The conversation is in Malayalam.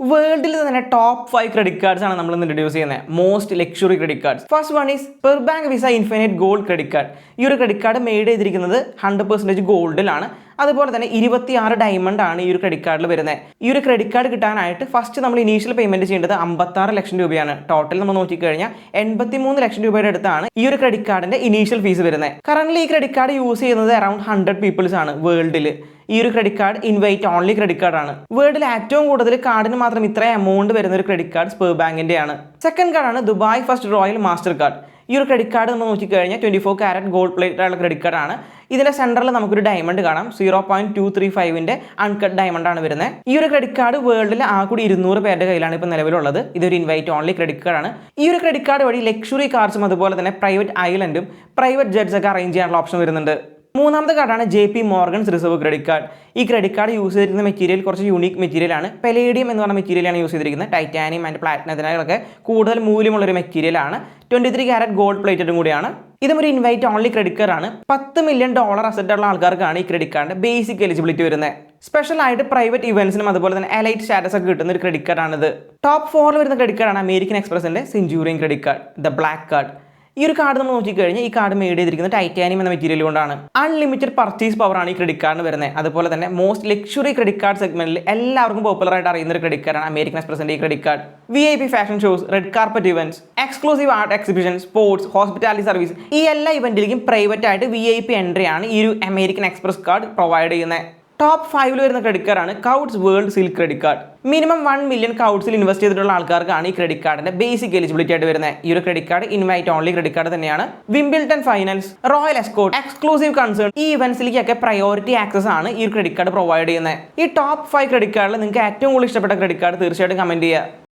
വേൾഡിൽ തന്നെ ടോപ്പ് 5 ക്രെഡിറ്റ് കാർഡ്സ് ആണ് നമ്മൾ ഇൻട്രൊഡ്യൂസ് ചെയ്യുന്നത്. Most luxury credit cards. First one is പെർബാങ്ക് Visa infinite gold credit card. ഈ ഒരു ക്രെഡിറ്റ് കാർഡ് മെയ്ഡ് ചെയ്തിരിക്കുന്നത് 100% ഗോൾഡിലാണ്. അതുപോലെ തന്നെ 26 ഡയമണ്ട് ആണ് ഈ ഒരു ക്രെഡിറ്റ് കാർഡിൽ വരുന്നത്. ഈ ഒരു ക്രെഡിറ്റ് കാർഡ് കിട്ടാനായിട്ട് ഫസ്റ്റ് നമ്മൾ ഇനീഷ്യൽ പേയ്മെന്റ് ചെയ്യേണ്ടത് 56 ലക്ഷം രൂപയാണ്. ടോട്ടൽ നമ്മൾ നോക്കിക്കഴിഞ്ഞാൽ 83 ലക്ഷം രൂപയുടെ അടുത്താണ് ഈ ഒരു ക്രെഡിറ്റ് കാർഡിന്റെ ഇനീഷ്യൽ ഫീസ് വരുന്നത്. കറന്റ് ഈ ക്രെഡിറ്റ് കാർഡ് യൂസ് ചെയ്യുന്നത് അറൌണ്ട് 100 പീപ്പിൾസ് ആണ് വേൾഡിൽ. ഈ ഒരു credit card invite only credit കാർഡാണ്. വേൾഡിൽ ഏറ്റവും കൂടുതൽ കാർഡിന് മാത്രം ഇത്രയും എമൗണ്ട് വരുന്ന ഒരു ക്രെഡിറ്റ് കാർഡ് സ്പെർ ബാങ്കിന്റെ ആണ്. സെക്കൻഡ് കാർഡാണ് Dubai first royal master card. ഈ ഒരു ക്രെഡിറ്റ് കാർഡ് നമ്മൾ നോക്കിക്കഴിഞ്ഞാൽ 24 കാരറ്റ് ഗോൾഡ് പ്ലേറ്റഡ് ആയിട്ടുള്ള ക്രെഡിറ്റ് കാർഡാണ്. ഇതിന്റെ സെന്ററിൽ നമുക്കൊരു ഡയമണ്ട് കാണാം. 0.235 അൺകട്ട് ഡയമണ്ട് ആണ് വരുന്നത്. ഈ ഒരു ക്രെഡിറ്റ് കാർഡ് വേൾഡിൽ ആ കൂടി 200 പേരുടെ കയ്യിലാണ് ഇപ്പോൾ നിലവിലുള്ളത്. ഇതൊരു ഇൻവൈറ്റ് ഓൺലി ക്രെഡിറ്റ് കാർഡാണ്. ഈ ഒരു ക്രെഡിറ്റ് കാർഡ് വഴി ലക്ഷറി കാർഡ്സും അതുപോലെ തന്നെ പ്രൈവറ്റ് ഐലൻഡും പ്രൈവറ്റ് ജെറ്റ്സ് ഒക്കെ അറേഞ്ച് ചെയ്യാനുള്ള ഓപ്ഷൻ വരുന്നുണ്ട്. മൂന്നാമത്തെ കാർഡാണ് JP Morgan's reserve credit card. ഈ ക്രെഡിറ്റ് കാർഡ് യൂസ് ചെയ്തിരിക്കുന്ന മെറ്റീരിയൽ കുറച്ച് യൂണിക് മെറ്റീരിയൽ ആണ്. പെലേഡിയം എന്ന് പറഞ്ഞ മെറ്റീരിയലാണ് യൂസ് ചെയ്തിരിക്കുന്നത്. ടൈറ്റാനിയം ആൻഡ് പ്ലാറ്റിനത്തിനൊക്കെ കൂടുതൽ മൂല്യമുള്ളൊരു മെറ്റീരിയൽ ആണ്. 23 കാരറ്റ് ഗോൾഡ് പ്ലേറ്റഡും കൂടിയാണ്. ഇതും ഒരു ഇൻവൈറ്റ് ഓൺലി ക്രെഡിറ്റ് കാർഡ് ആണ്. $10 മില്യൺ അസറ്റ് ഉള്ള ആൾക്കാർക്കാണ് ഈ ക്രെഡിറ്റ് കാർഡിന്റെ ബേസിക് എലിജിബിലിറ്റി വരുന്നത്. സ്പെഷ്യൽ ആയിട്ട് പ്രൈവറ്റ് ഇവന്റ്സിനും അതുപോലെ തന്നെ എലൈറ്റ് സ്റ്റാറ്റസ് ഒക്കെ കിട്ടുന്ന ഒരു ക്രെഡിറ്റ് കാർഡാണിത്. ടോപ്പ് 4 വരുന്ന ക്രെഡിറ്റ് കാർഡാണ് അമേരിക്കൻ എക്സ്പ്രസിന്റെ Centurion credit card, the black card. ഈ ഒരു കാർഡ് നമ്മൾ നോക്കിക്കഴിഞ്ഞാൽ ഈ കാർഡ് മെയ്ഡ് ചെയ്തിരിക്കുന്നത് ടൈറ്റാനിയം എന്ന മെറ്റീരിയൽ കൊണ്ടാണ്. അൺലിമിറ്റഡ് പർച്ചേസ് പവർ ആണ് ഈ ക്രെഡിറ്റ് കാർഡിന് വരുന്നത്. അതുപോലെ തന്നെ മോസ്റ്റ് ലക്ഷറി ക്രെഡിറ്റ് കാർഡ് സെഗ്മെന്റിൽ എല്ലാവർക്കും പോപ്പുലർ ആയിട്ട് അറിയുന്ന ഒരു ക്രെഡിറ്റ് കാർഡാണ് അമേരിക്കൻ എക്സ്പ്രസിന്റെ ഈ credit card. VIP fashion shows, red carpet events, exclusive art exhibition, sports, hospitality service, ഈ എല്ലാ ഇവന്റിലേക്കും പ്രൈവറ്റ് ആയിട്ട് VIP എൻട്രി ആണ് ഈ ഒരു അമേരിക്കൻ എക്സ്പ്രസ് കാർഡ് പ്രൊവൈഡ് ചെയ്യുന്നത്. ടോപ്പ് 5 വരുന്ന ക്രെഡിറ്റ് കാർഡാണ് Coutts world silk credit card. Minimum 1 million കൗട്സിൽ ഇൻവെസ്റ്റ് ചെയ്തിട്ടുള്ള ആൾക്കാർക്കാണ് ഈ ക്രെഡിറ്റ് കാർഡിന്റെ ബേസിക് എലിജിബിലിറ്റി ആയിട്ട് വരുന്നത്. ഈ ഒരു credit card invite only credit card തന്നെയാണ്. Wimbledon finals, royal Ascot, exclusive concern, ഈ ഇവന്റ്സിലേക്കൊക്കെ പ്രയോറിറ്റി ആക്സസ് ആണ് ഈ ഒരു ക്രെഡിറ്റ് കാർഡ് പ്രൊവൈഡ് ചെയ്യുന്നത്. ഈ ടോപ്പ് 5 ക്രെഡിറ്റ് കാർഡിൽ നിങ്ങൾക്ക് ഏറ്റവും കൂടുതൽ ഇഷ്ടപ്പെട്ട ക്രെഡിറ്റ് കാർഡ് തീർച്ചയായിട്ടും കമന്റ് ചെയ്യുക.